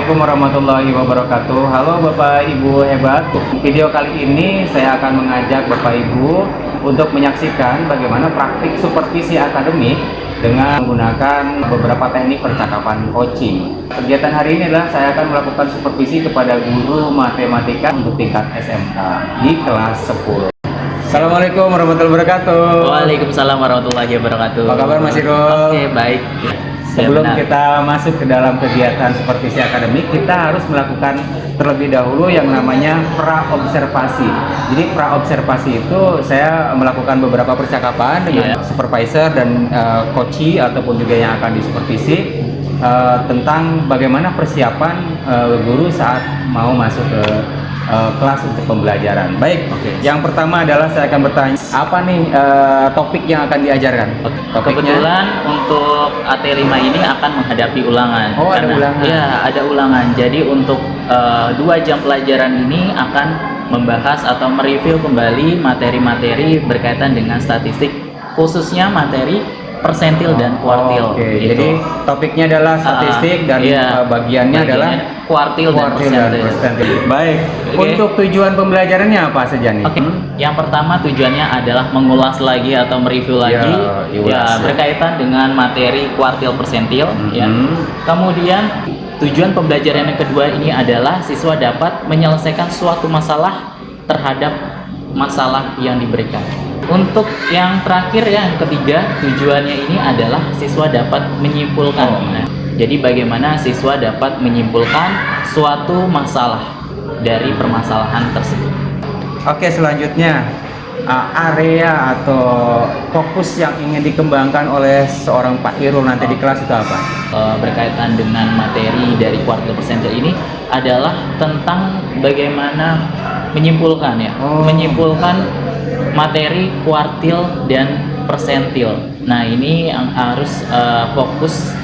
Assalamualaikum warahmatullahi wabarakatuh. Halo Bapak Ibu hebat. Video kali ini saya akan mengajak Bapak Ibu untuk menyaksikan bagaimana praktik supervisi akademik dengan menggunakan beberapa teknik percakapan coaching. Kegiatan hari ini adalah saya akan melakukan supervisi kepada guru matematika untuk tingkat SMK di kelas 10. Assalamualaikum warahmatullahi wabarakatuh. Waalaikumsalam warahmatullahi wabarakatuh. Apa kabar Mas Irul? Oke, baik. Sebelum kita masuk ke dalam kegiatan supervisi akademik, kita harus melakukan terlebih dahulu yang namanya pra-observasi. Jadi pra-observasi itu saya melakukan beberapa percakapan dengan supervisor dan coachee ataupun juga yang akan disupervisi tentang bagaimana persiapan guru saat mau masuk ke kelas untuk pembelajaran. Baik, yang pertama adalah saya akan bertanya, apa nih topik yang akan diajarkan? Topiknya? Kebetulan untuk AT5 ini akan menghadapi ulangan. Oh, ada ulangan? Ya, ada ulangan. Jadi untuk 2 jam pelajaran ini akan membahas atau mereview kembali materi-materi berkaitan dengan statistik, khususnya materi persentil dan kuartil. Gitu. Jadi topiknya adalah statistik dan bagiannya adalah kuartil dan persentil. Baik. Untuk tujuan pembelajarannya apa saja nih? Yang pertama tujuannya adalah mengulas lagi atau mereview lagi berkaitan dengan materi kuartil persentil. Kemudian tujuan pembelajaran yang kedua ini adalah siswa dapat menyelesaikan suatu masalah terhadap masalah yang diberikan. Untuk yang terakhir, yang ketiga, tujuannya ini adalah siswa dapat menyimpulkan. Jadi bagaimana siswa dapat menyimpulkan suatu masalah dari permasalahan tersebut. Oke, selanjutnya area atau fokus yang ingin dikembangkan oleh seorang Pak Irul nanti di kelas itu apa? Berkaitan dengan materi dari kuartil persentil ini adalah tentang bagaimana menyimpulkan menyimpulkan materi kuartil dan persentil. Nah, ini yang harus fokus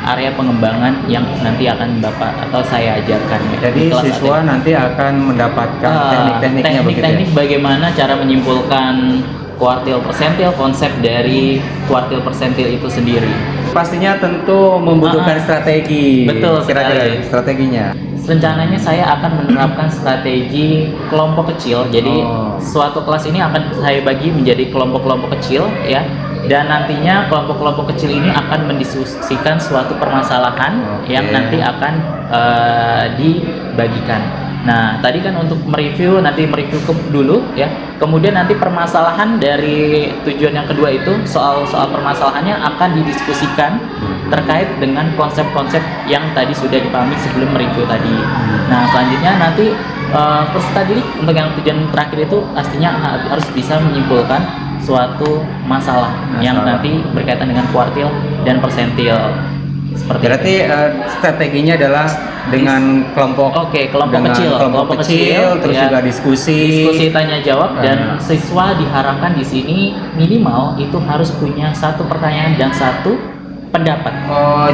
area pengembangan yang nanti akan Bapak atau saya ajarkan. Jadi siswa nanti akan mendapatkan teknik-tekniknya teknik bagaimana cara menyimpulkan kuartil persentil, konsep dari kuartil persentil itu sendiri. Pastinya tentu membutuhkan strategi. Betul, kira-kira strateginya. Rencananya saya akan menerapkan strategi kelompok kecil. Jadi suatu kelas ini akan saya bagi menjadi kelompok-kelompok kecil ya. Dan nantinya kelompok-kelompok kecil ini akan mendiskusikan suatu permasalahan yang nanti akan dibagikan. Nah, tadi kan untuk mereview, nanti mereview dulu ya. Kemudian nanti permasalahan dari tujuan yang kedua itu, soal-soal permasalahannya akan didiskusikan terkait dengan konsep-konsep yang tadi sudah dipahami sebelum mereview tadi. Nah, selanjutnya nanti peserta didik untuk yang tujuan terakhir itu pastinya harus bisa menyimpulkan suatu masalah yang nanti berkaitan dengan kuartil dan persentil. Berarti strateginya adalah dengan kelompok kelompok kecil, terus juga diskusi tanya jawab, dan siswa diharapkan di sini minimal itu harus punya satu pertanyaan dan satu pendapat.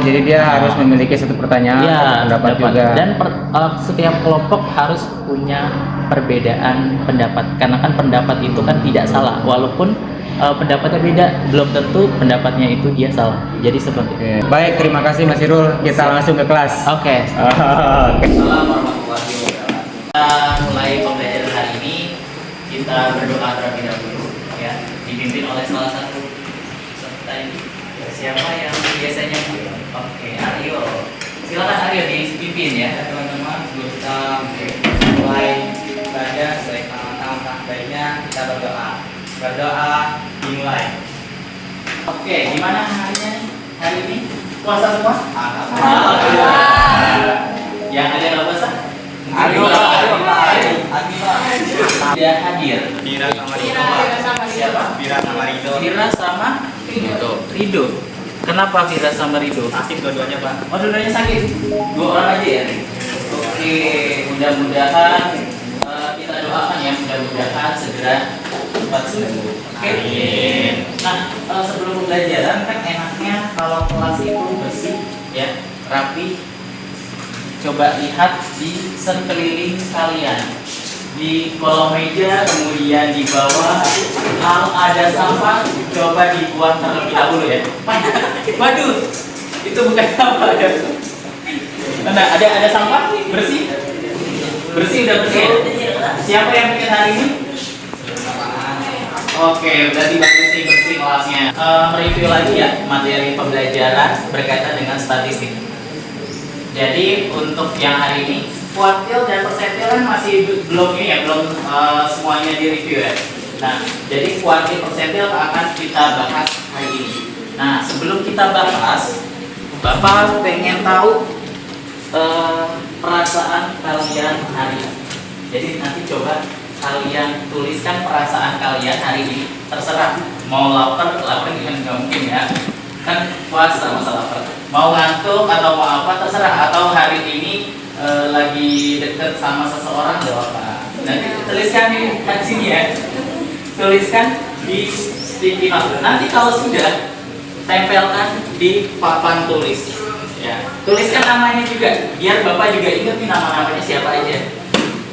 Jadi dia harus memiliki satu pertanyaan, satu pendapat juga. Dan setiap kelompok harus punya perbedaan pendapat, karena kan pendapat itu kan tidak salah, walaupun pendapatnya beda, belum tentu pendapatnya itu dia salah. Jadi seperti itu. Baik, terima kasih Mas Irul. Kita langsung ke kelas. Assalamualaikum warahmatullahi wabarakatuh. Kita mulai pembelajaran hari ini. Kita berdoa terlebih dahulu ya, dipimpin oleh salah satu peserta ini. Siapa yang biasanya? Aryo. Silakan Aryo dipimpin ya teman-teman. Kita mulai belajar. Baiknya kita berdoa dimulai. Gimana harinya hari ini? Puasa semua? Yang ada nggak puasa? Tidak hadir. Bira sama Siapa? Bira sama Rido. Bira sama Rido. Kenapa Bira sama Rido? Sakit dua-duanya, Pak. Oh, dua-duanya sakit? 2 orang aja ya? Oke, mudah-mudahan kita doakan ya, mudah-mudahan segera cepat sembuh. Nah, sebelum pembelajaran kan enaknya kalau kelas itu bersih ya, rapi. Coba lihat di sekeliling kalian, di kolong meja, kemudian di bawah. Kalau ada sampah, coba dibuang terlebih dahulu ya. Waduh, itu bukan sampah ya. Nah, ada sampah bersih? Bersih udah bersih. Siapa yang bikin hari ini? Oke, berarti bagus sih bersih kelasnya. Mereview lagi ya materi pembelajaran berkaitan dengan statistik. Jadi untuk yang hari ini kuartil dan persentil kan masih belum ini ya, belum semuanya direview ya. Nah, jadi kuartil persentil akan kita bahas hari ini. Nah, sebelum kita bahas, Bapak pengen tahu perasaan kalian hari ini. Jadi nanti coba kalian tuliskan perasaan kalian hari ini. Terserah mau lapar juga nggak mungkin ya. Kan puasa masa lapar. Mau ngantuk atau mau apa terserah. Atau hari ini lagi deket sama seseorang nggak apa. Nanti tuliskan di sini ya. Tuliskan di sticky note. Nanti kalau sudah tempelkan di papan tulis. Ya, tuliskan namanya juga, biar Bapak juga ingat nih nama-namanya siapa aja.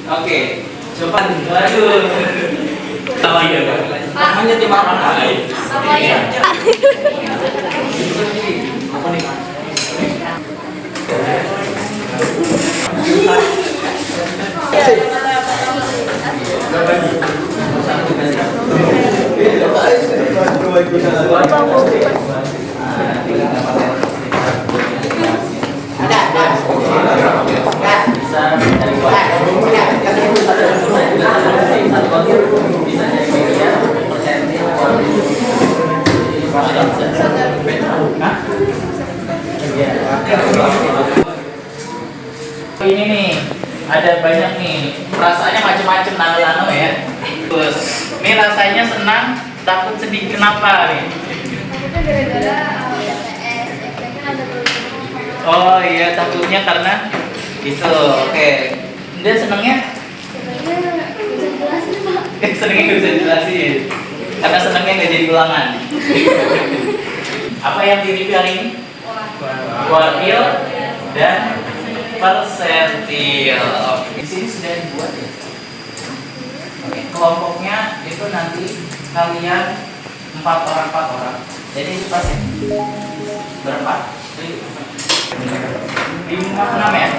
Oke, coba. Waduh. Sama ya, Pak. Namanya tim apa? Apa ya? Apa nih? Ini nih ada banyak nih, perasaannya macam-macam nano-nano ya. Terus, ini rasanya senang, takut sedih, kenapa nih? Takutnya gara-gara PTS, kan ada tulisan. Oh iya, takutnya karena itu. Oke. Kemudian senangnya? Sebenarnya bisa jelasin Pak. Senangnya nggak bisa jelasin. Karena senangnya nggak jadi ulangan. Apa yang di hari ini? Kuartil dan persentil. Oke. Di sini sudah dibuat ya. Oke. Kelompoknya itu nanti kalian 4 orang. Jadi itu pas ya? Berempat? 5-6 ya?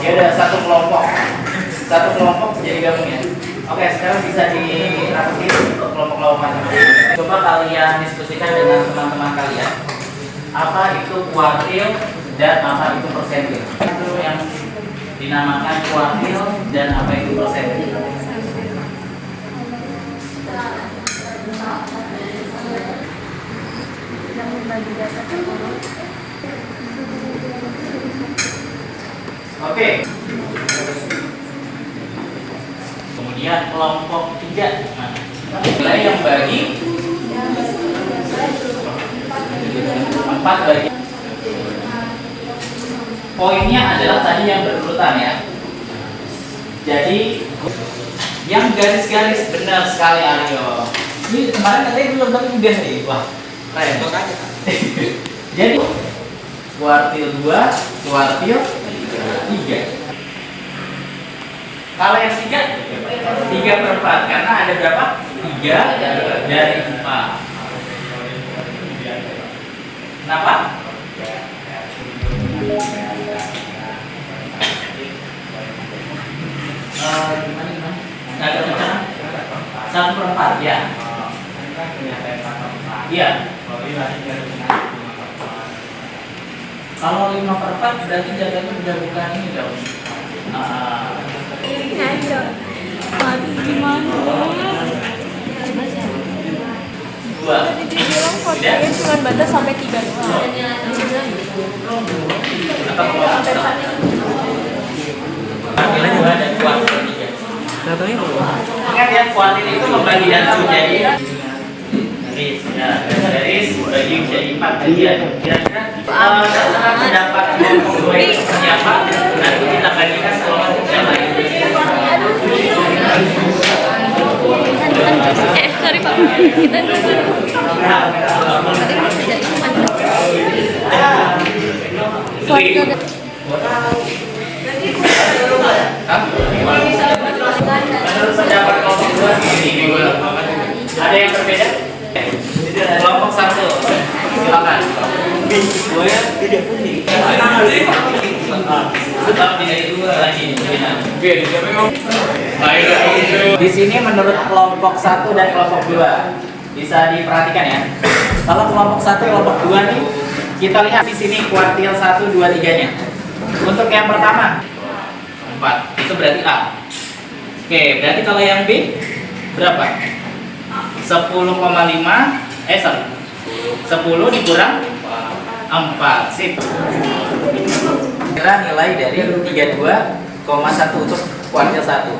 Ya udah satu kelompok jadi gabung ya. Oke, sekarang bisa dirapiin untuk kelompok-kelompok. Coba kalian diskusikan dengan teman-teman kalian. Apa itu kuartil dan apa itu persentil? Itu yang dinamakan kuartil dan apa itu persentil? Yang membagi data kan Oke. Kemudian kelompok 3. Nah, nilai yang bagi 4 bagi. Poinnya adalah tadi yang berurutan ya. Jadi yang garis-garis benar sekali Aryo. Ini kemarin katanya belum tapi udah nih. Wah, keren aja. Jadi kuartil 2, kuartil 3. Kalau yang 3/4 karena ada berapa? 3 dari 4. Kenapa? Gimana? Agak kencang. 1/4 ya. Iya. Kalau 5/4 berarti jaganya udah bukan ini dong. ngaco. Aduh gimana? 2. Tadi dia bilang kuartilnya cuma batas sampai 3 doang. Kuartilnya juga ada kuartil 3. Ingat ya, kuartil itu membagi data menjadi garis bagi menjadi 4 bagian. Kira-kira terserah pendapat kelompok 2 itu seperti apa, nanti kita bagikan kelompok yang lain. Sorry Pak, kita Menurut pendapat kelompok 2 ini ada yang berbeda? Kelompok 1 silakan. Di sini menurut kelompok 1 dan kelompok 2 bisa diperhatikan ya. Kalau kelompok 1, kelompok 2 nih, kita lihat di sini kuartil 1, 2, 3-nya. Untuk yang pertama 4, itu berarti A. Oke, berarti kalau yang B berapa? 10 dikurang 4. Sip. Kira nilai dari 32,1 untuk kuartil 1.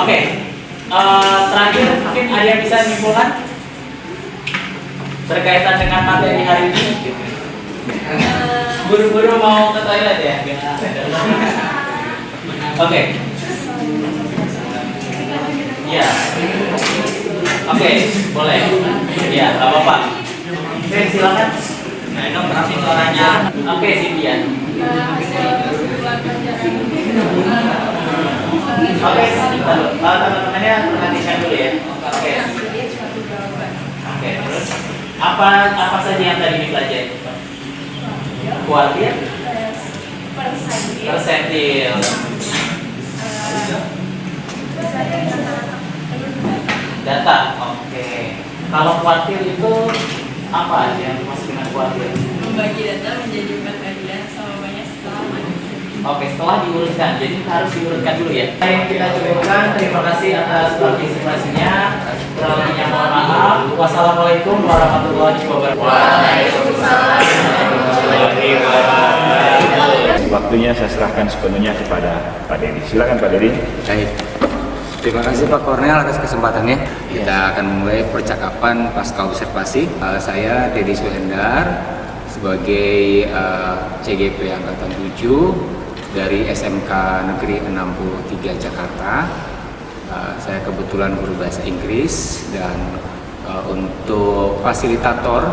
Oke. Terakhir mungkin ada yang bisa menyimpulkan berkaitan dengan materi hari ini. Buru-buru mau ke toilet ya? Oke. Ya. Oke, boleh. Ya, nggak apa-apa. Oke, silakan. Nah, itu berarti suaranya. Oke, Cynthia. Oke, teman-temannya perhatikan dulu ya. Oke. Oke, terus apa saja yang tadi dipelajari? Kuartil, persentil, data. Oke. Kalau kuartil itu apa aja yang masuk dengan kuartil? Membagi data menjadi 4 bagian sama banyak setelah Oke, setelah diurutkan, jadi harus diurutkan dulu ya. Yang kita cukupkan, terima kasih atas partisipasinya. Kurang lebihnya mohon maaf. Wassalamualaikum warahmatullahi wabarakatuh. Waktunya saya serahkan sepenuhnya kepada Pak Dedi. Silakan Pak Dedi. Baik. Terima kasih Pak Kornel atas kesempatannya. Kita akan mulai percakapan pasca observasi. Saya Dedi Suhendar sebagai CGP Angkatan 7 dari SMK Negeri 63 Jakarta. Saya kebetulan guru bahasa Inggris dan untuk fasilitator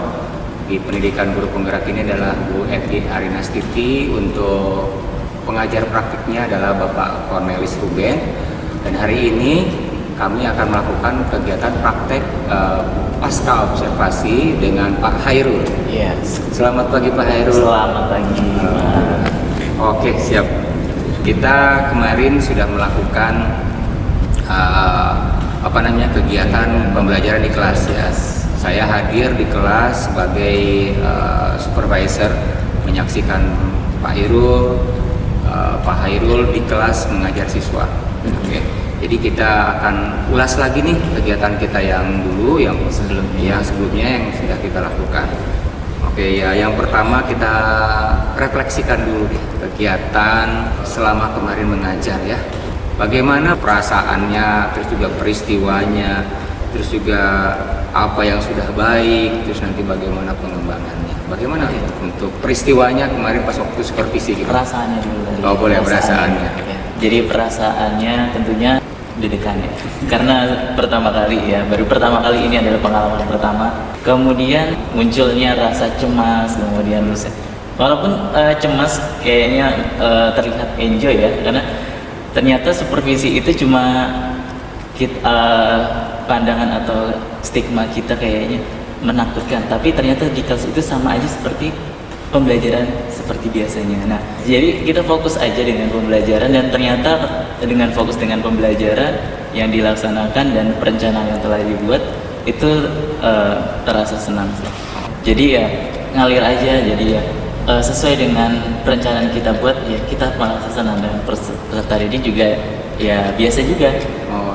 di pendidikan guru penggerak ini adalah Bu Eti Arinastiti. Untuk pengajar praktiknya adalah Bapak Cornelis Ruben. Dan hari ini kami akan melakukan kegiatan praktek pasca observasi dengan Pak Hairul. Yes. Selamat pagi Pak Hairul. Selamat pagi. Oke, siap. Kita kemarin sudah melakukan kegiatan pembelajaran di kelas ya. Saya hadir di kelas sebagai supervisor menyaksikan Pak Hairul di kelas mengajar siswa. Oke. Jadi kita akan ulas lagi nih kegiatan kita yang dulu, yang sebelumnya yang sudah kita lakukan. Oke ya, yang pertama kita refleksikan dulu deh kegiatan selama kemarin mengajar ya. Bagaimana perasaannya, terus juga peristiwanya, terus juga apa yang sudah baik, terus nanti bagaimana pengembangannya. Bagaimana untuk peristiwanya kemarin pas waktu supervisi gitu? Perasaannya dulu. Oh boleh, perasaannya. Ya. Jadi perasaannya tentunya deg-degan ya, karena pertama kali ya, baru pertama kali ini adalah pengalaman pertama. Kemudian munculnya rasa cemas, kemudian walaupun cemas kayaknya terlihat enjoy ya, karena ternyata supervisi itu cuma pandangan atau stigma kita kayaknya menakutkan, tapi ternyata di kelas itu sama aja seperti pembelajaran seperti biasanya. Nah, jadi kita fokus aja dengan pembelajaran, dan ternyata dengan fokus dengan pembelajaran yang dilaksanakan dan perencanaan yang telah dibuat itu terasa senang. Jadi ya ngalir aja, jadi ya sesuai dengan perencanaan kita buat ya, kita merasa senang, dan peserta didik juga ya biasa juga.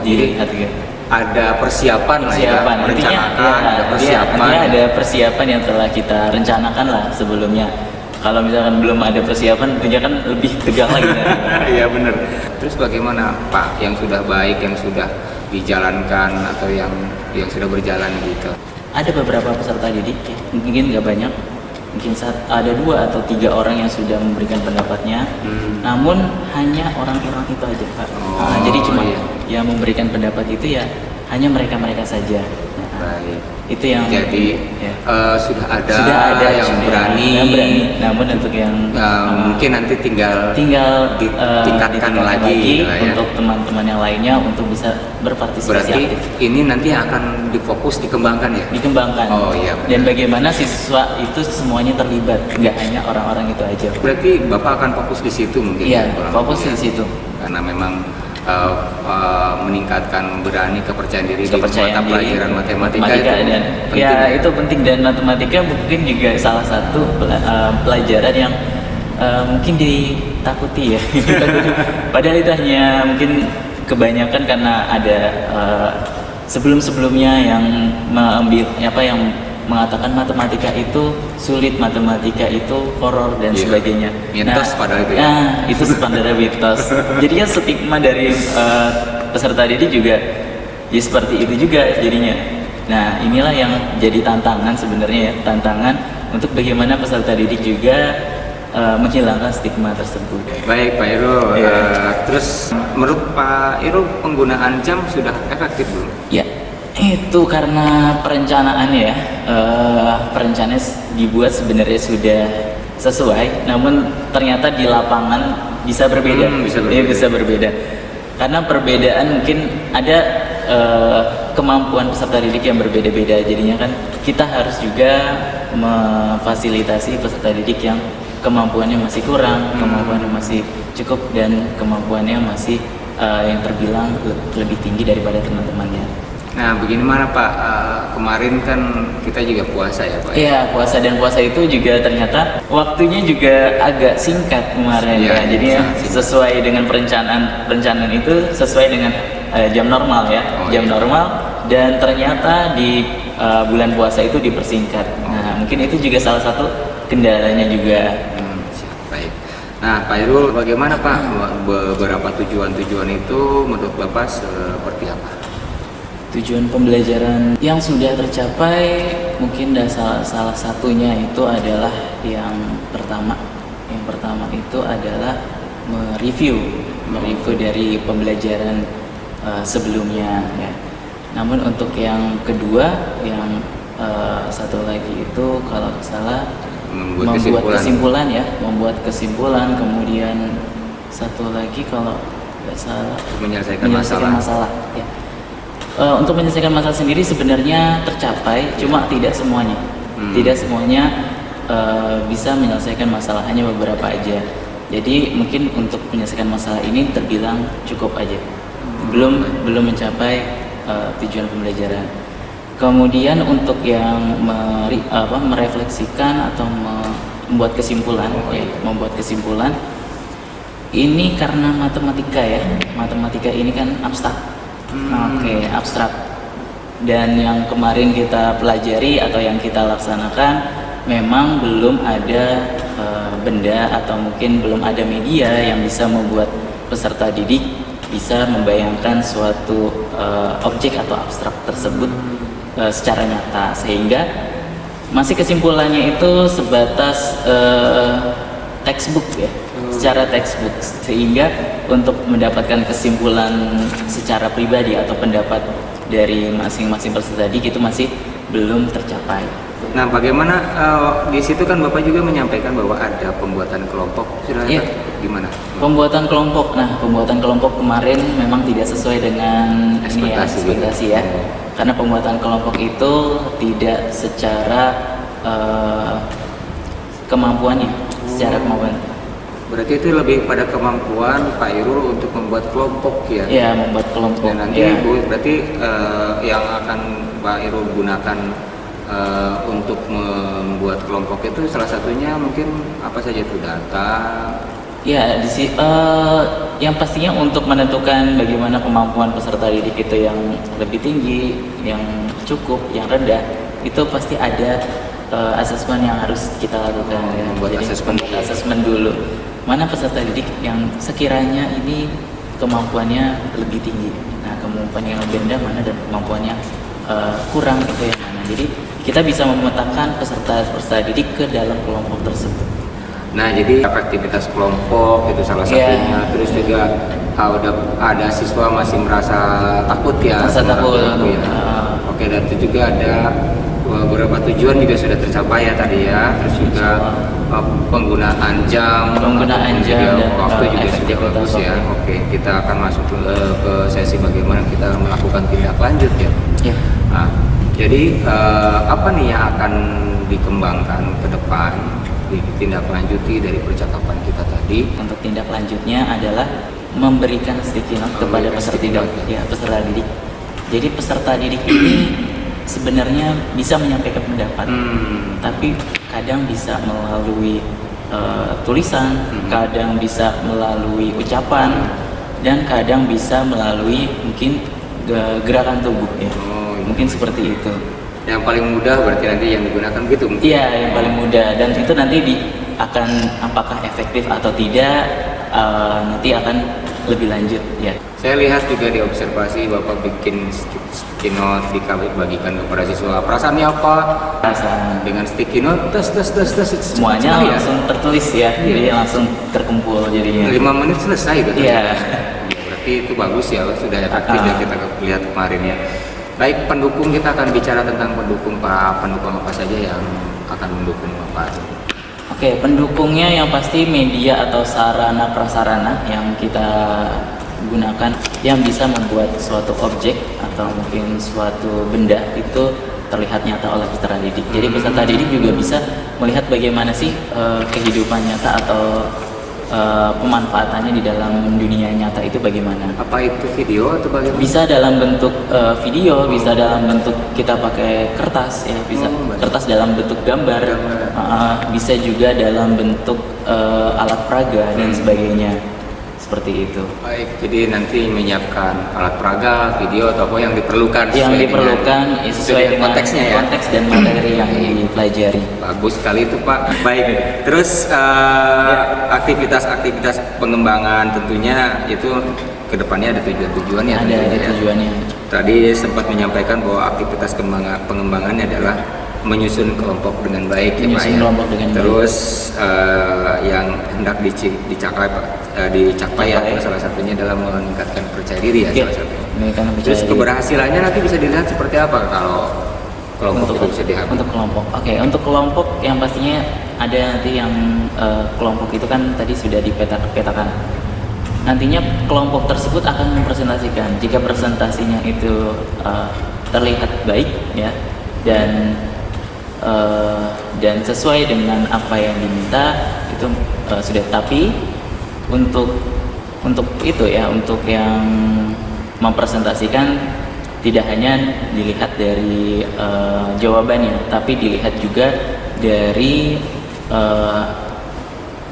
Dilihat gitu. Ada persiapan lah ya, merencanakan, ada persiapan. Ada persiapan yang telah kita rencanakan lah sebelumnya. Kalau misalkan belum ada persiapan, tentunya kan lebih tegang lagi. Iya benar. Terus bagaimana Pak, yang sudah baik, yang sudah dijalankan atau yang sudah berjalan gitu? Ada beberapa peserta didik, mungkin nggak banyak, mungkin ada 2 atau 3 orang yang sudah memberikan pendapatnya. Namun hanya orang-orang itu aja Pak. Jadi cuma yang memberikan pendapat itu ya hanya mereka saja. Baik. Itu yang Jadi ya. sudah ada yang sudah berani. namun untuk yang Mungkin nanti tinggal ditingkatkan ditingkatkan lagi gitu ya. untuk teman-teman yang lainnya untuk bisa berpartisipasi Berarti aktif. ini nanti akan difokus dikembangkan ya. Dikembangkan. Oh, iya. Dan bagaimana siswa itu semuanya terlibat, nggak hanya orang-orang itu aja. Berarti Bapak akan fokus di situ mungkin. Iya, ya, kurang fokus lebih di ya. situ. Karena memang meningkatkan berani kepercayaan diri di Kepercayaan mata diri, pelajaran matematika itu dan penting. ya itu penting, dan matematika mungkin juga salah satu pelajaran yang mungkin ditakuti ya. Padahal itu hanya mungkin kebanyakan karena ada sebelum-sebelumnya yang mengambil yang mengatakan matematika itu sulit, matematika itu horor dan Iya. sebagainya. Mitos padahal itu ya. Nah, itu sebenarnya mitos. Jadinya stigma dari peserta didik juga ya seperti itu juga jadinya. Nah, inilah yang jadi tantangan sebenarnya ya, tantangan untuk bagaimana peserta didik juga menghilangkan stigma tersebut. Baik Pak Irul, Iya. terus menurut Pak Irul penggunaan jam sudah efektif belum? Ya, itu karena perencanaan ya, perencanaan dibuat sebenarnya sudah sesuai, namun ternyata di lapangan bisa berbeda. Bisa berbeda. Iya, bisa berbeda. Karena perbedaan mungkin ada kemampuan peserta didik yang berbeda-beda, jadinya kan kita harus juga memfasilitasi peserta didik yang kemampuannya masih kurang, kemampuannya masih cukup, dan kemampuannya masih yang terbilang lebih tinggi daripada teman-temannya. Nah, begini Pak, kemarin kan kita juga puasa ya Pak? Iya, puasa, dan puasa itu juga ternyata waktunya juga agak singkat kemarin Iya, ya. Jadi sangat singkat. sesuai dengan perencanaan itu sesuai dengan jam normal ya, Oh, jam iya. normal, dan ternyata di bulan puasa itu dipersingkat. Nah, mungkin itu juga salah satu kendalanya juga. Siap, baik. Nah Pak Irul, bagaimana Pak beberapa tujuan-tujuan itu menurut Bapak seperti apa? Tujuan pembelajaran yang sudah tercapai mungkin salah satunya itu adalah yang pertama. Yang pertama itu adalah mereview dari pembelajaran sebelumnya ya. Namun untuk yang kedua, yang satu lagi itu kalau nggak salah membuat kesimpulan, kemudian satu lagi kalau nggak salah Menyelesaikan masalah ya. Untuk menyelesaikan masalah sendiri sebenarnya tercapai, cuma tidak semuanya. Tidak semuanya bisa menyelesaikan masalah, hanya beberapa aja. Jadi mungkin untuk menyelesaikan masalah ini terbilang cukup aja, belum mencapai tujuan pembelajaran. Kemudian untuk yang merefleksikan atau membuat kesimpulan, membuat kesimpulan ini karena matematika ya, matematika ini kan abstrak. Abstrak. Dan yang kemarin kita pelajari atau yang kita laksanakan memang belum ada benda atau mungkin belum ada media yang bisa membuat peserta didik bisa membayangkan suatu objek atau abstrak tersebut secara nyata, sehingga masih kesimpulannya itu sebatas textbook ya, secara textbook, sehingga untuk mendapatkan kesimpulan secara pribadi atau pendapat dari masing-masing peserta didik itu masih belum tercapai. Nah, bagaimana di situ kan Bapak juga menyampaikan bahwa ada pembuatan kelompok, sudah Iya. gimana? Pembuatan kelompok. Nah, pembuatan kelompok kemarin memang tidak sesuai dengan ekspektasi ya. Karena pembuatan kelompok itu tidak secara kemampuannya, secara kemampuan. Berarti itu lebih pada kemampuan Pak Irul untuk membuat kelompok ya? Iya, membuat kelompok. Dan nanti Ya. berarti yang akan Pak Irul gunakan untuk membuat kelompok itu salah satunya mungkin apa saja itu, data? Ya, yang pastinya untuk menentukan bagaimana kemampuan peserta didik itu yang lebih tinggi, yang cukup, yang rendah, itu pasti ada asesmen yang harus kita lakukan. Membuat Jadi, asesmen asesmen dulu. Mana peserta didik yang sekiranya ini kemampuannya lebih tinggi. Nah, kemampuan yang lebih rendah mana, dan kemampuannya kurang itu yang mana. Jadi kita bisa memetakan peserta didik ke dalam kelompok tersebut. Nah, jadi aktivitas kelompok itu salah satunya. Terus juga ada siswa masih merasa takut ya. Merasa takut. Ya. Oke, dan itu juga ada beberapa tujuan juga sudah tercapai ya tadi ya. Terus juga penggunaan jam, jam dan waktu juga sudah efektivitas bagus ya. waktu. Oke, kita akan masuk ke sesi bagaimana kita melakukan tindak lanjut ya. Ya. Nah, jadi apa nih yang akan dikembangkan ke depan, ditindaklanjuti dari percakapan kita tadi? Untuk tindak lanjutnya adalah memberikan sticky note kepada peserta didik. Jadi peserta didik ini sebenarnya bisa menyampaikan pendapat, tapi kadang bisa melalui tulisan, kadang bisa melalui ucapan, dan kadang bisa melalui mungkin gerakan tubuh ya. Mungkin seperti itu. Yang paling mudah berarti nanti yang digunakan begitu? Iya, yang paling mudah, dan itu nanti akan apakah efektif atau tidak nanti akan lebih lanjut ya. Saya lihat juga di observasi Bapak bikin sticky note dibagikan kepada siswa. Perasaannya apa? Perasaan Dengan sticky note tes semuanya langsung tertulis ya, jadi langsung terkumpul jadinya. 5 menit selesai gitu. Iya. Ya, berarti itu bagus ya, sudah efektif ya kita lihat kemarin ya. Baik, pendukung, kita akan bicara tentang pendukung apa saja yang akan mendukung Bapak. Oke, pendukungnya yang pasti media atau sarana prasarana yang kita gunakan yang bisa membuat suatu objek atau mungkin suatu benda itu terlihat nyata oleh peserta didik. Jadi peserta didik juga bisa melihat bagaimana sih kehidupan nyata atau pemanfaatannya di dalam dunia nyata itu bagaimana. Apa itu video atau bagaimana? Bisa dalam bentuk video, bisa dalam bentuk kita pakai kertas ya, bisa kertas dalam bentuk gambar, bisa juga dalam bentuk alat peraga dan sebagainya, seperti itu. Baik, jadi nanti menyiapkan alat peraga, video atau apa yang diperlukan sesuai dengan konteksnya ya. Konteks dan materi yang dipelajari. Bagus sekali itu Pak. Baik, terus aktivitas pengembangan tentunya itu kedepannya ada tujuannya. Ada tujuannya. Tadi sempat menyampaikan bahwa aktivitas pengembangannya adalah menyusun kelompok dengan baik ya Pak. Terus yang hendak dicapai ya, salah satunya adalah meningkatkan percaya diri ya, salah satunya. Terus keberhasilannya nanti bisa dilihat seperti apa kalau kelompok itu bisa dihapus? Untuk kelompok, untuk kelompok yang pastinya ada nanti yang kelompok itu kan tadi sudah dipetakan. Nantinya kelompok tersebut akan mempresentasikan. Jika presentasinya itu terlihat baik ya dan sesuai dengan apa yang diminta itu sudah. Tapi untuk itu ya, untuk yang mempresentasikan tidak hanya dilihat dari jawabannya, tapi dilihat juga dari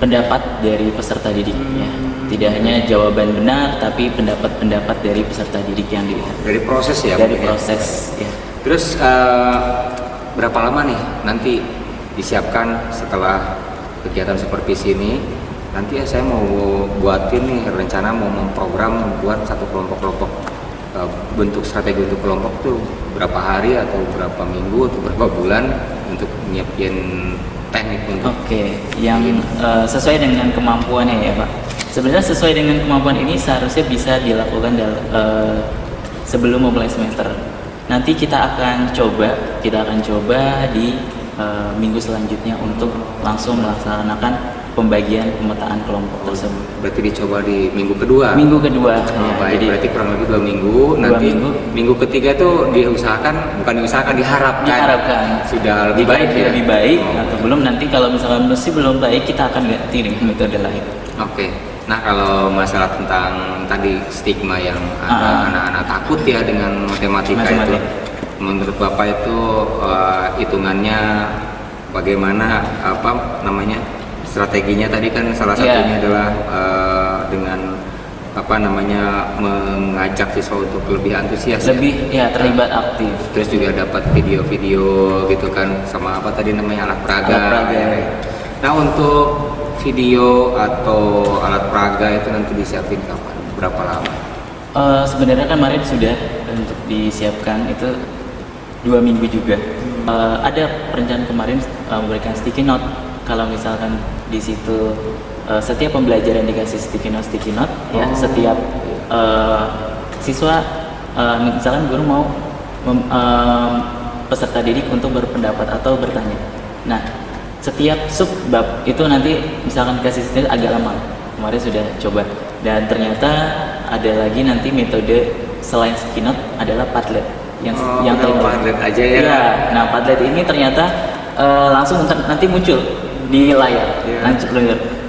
pendapat dari peserta didiknya. Tidak hanya jawaban benar, tapi pendapat-pendapat dari peserta didik yang dilihat. Dari proses ya? Dari proses ya. Terus berapa lama nih nanti disiapkan setelah kegiatan supervisi ini? Nanti ya saya mau buatin nih rencana, mau memprogram buat satu kelompok-kelompok. Bentuk strategi untuk kelompok tuh berapa hari atau berapa minggu atau berapa bulan untuk nyiapin teknik untuk yang sesuai dengan kemampuannya ya Pak. Sebenarnya sesuai dengan kemampuan ini seharusnya bisa dilakukan sebelum memulai semester. Nanti kita akan coba di minggu selanjutnya untuk langsung melaksanakan pembagian pemetaan kelompok tersebut. Berarti dicoba di minggu kedua? Minggu kedua. Baik, jadi berarti kurang lebih 2 minggu. Nanti minggu ketiga tuh diharapkan sudah lebih baik ya? Lebih baik atau belum, nanti kalau misalnya masih belum baik kita akan ganti dengan metode lain. Nah kalau masalah tentang tadi stigma yang ada anak-anak takut ya dengan matematika itu, menurut Bapak itu hitungannya bagaimana, strateginya tadi kan salah satunya adalah dengan mengajak siswa untuk lebih antusias, terlibat aktif. Terus juga dapat video-video gitu kan, sama alat peraga. Nah untuk video atau alat peraga itu nanti disiapin kapan? Berapa lama? Sebenarnya kan kemarin sudah untuk disiapkan itu 2 minggu juga. Ada perencanaan kemarin memberikan sticky note. Kalau misalkan di situ setiap pembelajaran dikasih sticky note ya, setiap siswa misalkan guru mau peserta didik untuk berpendapat atau bertanya. Nah, setiap sub bab itu nanti misalkan kasih sistem agak lama. Kemarin sudah coba dan ternyata ada lagi nanti metode selain Keynote adalah Padlet yang Padlet aja ya. Iya, nah Padlet ini ternyata langsung nanti muncul di layar.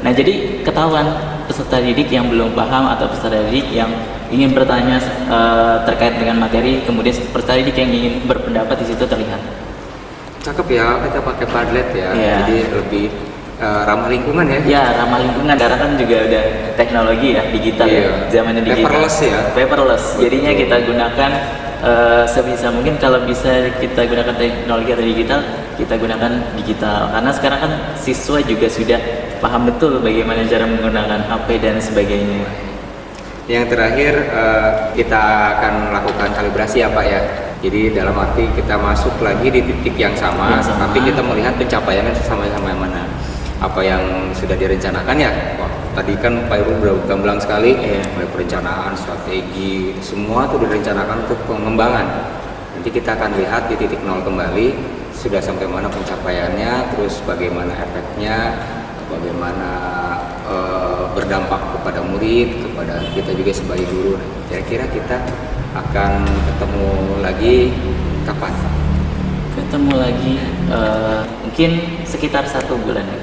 Nah, jadi ketahuan peserta didik yang belum paham atau peserta didik yang ingin bertanya terkait dengan materi, kemudian peserta didik yang ingin berpendapat di situ terlihat. Cakep ya, kita pakai Padlet ya. Iya. Jadi lebih ramah lingkungan ya. Ya, ramah lingkungan karena kan juga udah teknologi ya, digital Iya. ya, zamannya digital. Paperless ya. Paperless. Jadinya kita gunakan sebisa mungkin kalau bisa kita gunakan teknologi atau digital, kita gunakan digital. Karena sekarang kan siswa juga sudah paham betul bagaimana cara menggunakan HP dan sebagainya. Yang terakhir kita akan lakukan kalibrasi ya Pak ya. Jadi dalam arti kita masuk lagi di titik yang sama, tapi kita melihat pencapaiannya sama-sama yang mana. Apa yang sudah direncanakan ya. Wah, tadi kan Pak Irul udah gamblang sekali, mulai perencanaan, strategi, semua itu direncanakan untuk pengembangan. Nanti kita akan lihat di titik nol kembali, sudah sampai mana pencapaiannya, terus bagaimana efeknya, bagaimana berdampak kepada murid, kepada kita juga sebagai guru. Kira-kira kita akan ketemu lagi kapan? Ketemu lagi mungkin sekitar 1 bulan ya.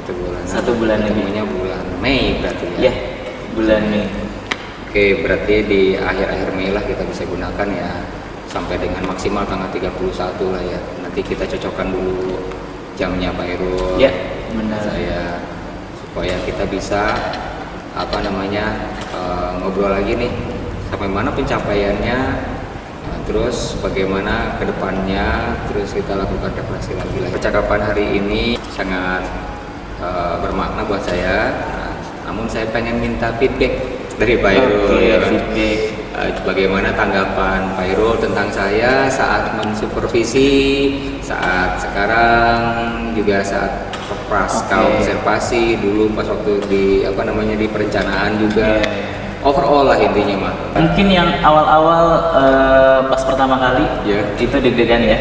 1 bulan. 1 bulan lagi. Ketemunya bulan Mei berarti ya? Ya, bulan Mei. Oke, berarti di akhir-akhir Mei lah kita bisa gunakan ya, sampai dengan maksimal tanggal 31 lah ya. Nanti kita cocokkan dulu jamnya Pak Irul. Ya, benar. Saya supaya kita bisa ngobrol lagi nih sampai mana pencapaiannya, terus bagaimana kedepannya, terus kita lakukan refleksi lagi lah. Percakapan hari ini sangat bermakna buat saya. Namun saya pengen minta feedback dari Pak Irul. Feedback. Bagaimana tanggapan Pak Irul tentang saya saat mensupervisi, saat sekarang juga saat praska observasi dulu pas waktu di di perencanaan juga. Overall lah intinya mah. Mungkin yang awal-awal pas pertama kali itu deg-degan ya.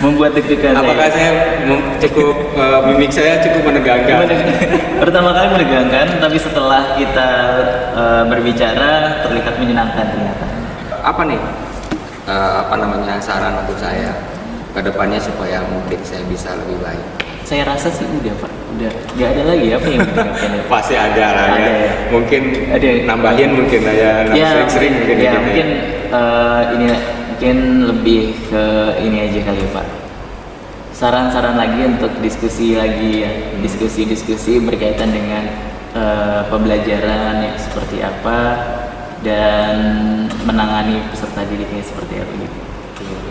Membuat deg-degan. Apakah saya cukup mimik saya cukup menegangkan? Pertama kali menegangkan, tapi setelah kita berbicara terlihat menyenangkan ternyata. Apa nih saran untuk saya ke depannya supaya mungkin saya bisa lebih baik? Saya rasa sih udah Pak, udah nggak ada lagi apa yang menegangkan. Pasti ada lah ya. Mungkin ada nambahin mungkin ya, sering-sering mungkin. Ya mungkin ini mungkin lebih ke ini aja kali Pak. Saran-saran lagi untuk diskusi lagi ya, diskusi berkaitan dengan pembelajaran yang seperti apa dan menangani peserta didiknya seperti apa gitu.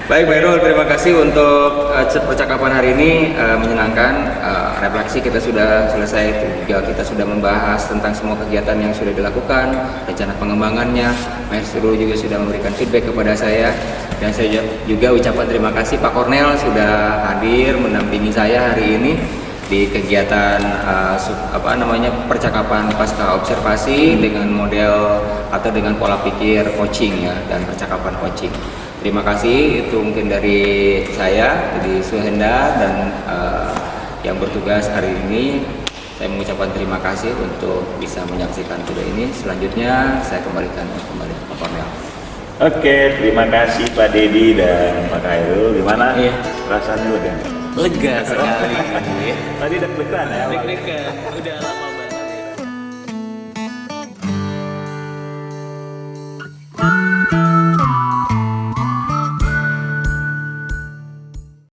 Baik Pak Irul, terima kasih untuk percakapan hari ini, menyenangkan. Refleksi kita sudah selesai, juga kita sudah membahas tentang semua kegiatan yang sudah dilakukan, rencana pengembangannya. Maestro juga sudah memberikan feedback kepada saya, dan saya juga ucapkan terima kasih Pak Kornel sudah hadir mendampingi saya hari ini di kegiatan percakapan pasca observasi dengan model atau dengan pola pikir coaching ya, dan percakapan coaching. Terima kasih, itu mungkin dari saya, dari Suhenda dan yang bertugas hari ini. Saya mengucapkan terima kasih untuk bisa menyaksikan video ini. Selanjutnya saya kembalikan kembali ke Pak Kornel. Oke, terima kasih Pak Dedi dan Pak Khairul. Gimana? Iya. Rasanya udah Lega sekali. tadi deg-degan ya. Deg-degan. Udah lama